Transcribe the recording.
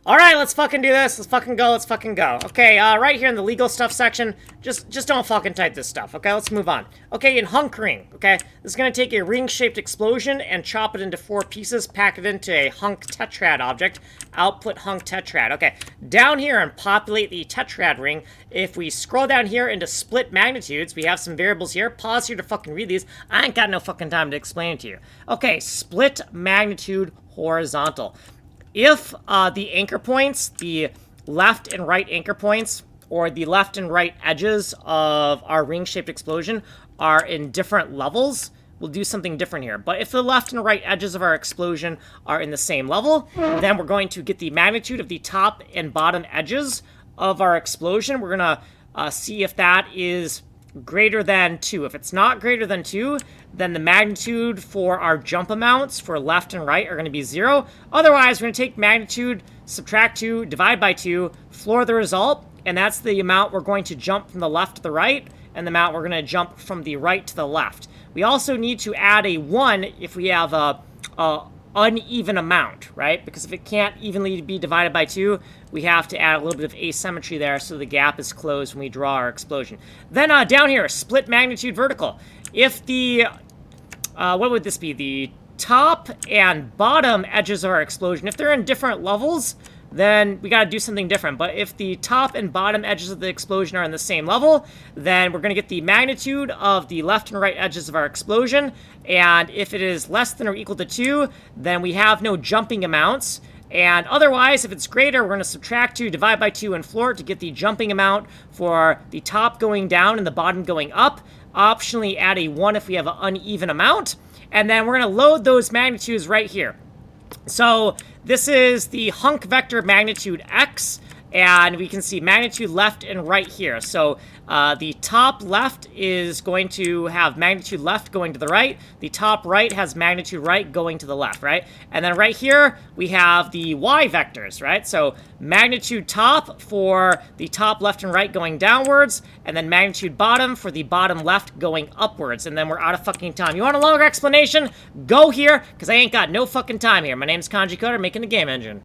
All right, let's fucking do this. Let's fucking go. Let's fucking go. Okay, right here in the legal stuff section, just don't fucking type this stuff, okay? Let's move on. Okay, in hunk ring, okay? This is going to take a ring-shaped explosion and chop it into 4 pieces, pack it into a hunk tetrad object, output hunk tetrad. Okay, down here and populate the tetrad ring. If we scroll down here into split magnitudes, we have some variables here. Pause here to fucking read these. I ain't got no fucking time to explain it to you. Okay, split magnitude horizontal. If the anchor points, the left and right anchor points, or the left and right edges of our ring-shaped explosion are in different levels, we'll do something different here. But if the left and right edges of our explosion are in the same level, then we're going to get the magnitude of the top and bottom edges of our explosion. We're going to see if that is greater than 2. If it's not greater than 2, then the magnitude for our jump amounts for left and right are going to be 0. Otherwise, we're going to take magnitude, subtract 2, divide by 2, floor the result, and that's the amount we're going to jump from the left to the right, and the amount we're going to jump from the right to the left. We also need to add a 1 if we have a uneven amount, right? Because if it can't evenly be divided by 2, we have to add a little bit of asymmetry there so the gap is closed when we draw our explosion. Then down here, split magnitude vertical. If the, what would this be? The top and bottom edges of our explosion, if they're in different levels, then we got to do something different. But if the top and bottom edges of the explosion are in the same level, then we're going to get the magnitude of the left and right edges of our explosion. And if it is less than or equal to 2, then we have no jumping amounts. And otherwise, if it's greater, we're going to subtract 2, divide by 2, and floor it to get the jumping amount for the top going down and the bottom going up. Optionally add a 1 if we have an uneven amount. And then we're going to load those magnitudes right here. So this is the hunk vector magnitude x, and we can see magnitude left and right here. So the top left is going to have magnitude left going to the right. The top right has magnitude right going to the left, right? And then right here, we have the y vectors, right? So magnitude top for the top left and right going downwards, and then magnitude bottom for the bottom left going upwards. And then we're out of fucking time. You want a longer explanation? Go here, because I ain't got no fucking time here. My name's Kanji Coder, making a game engine.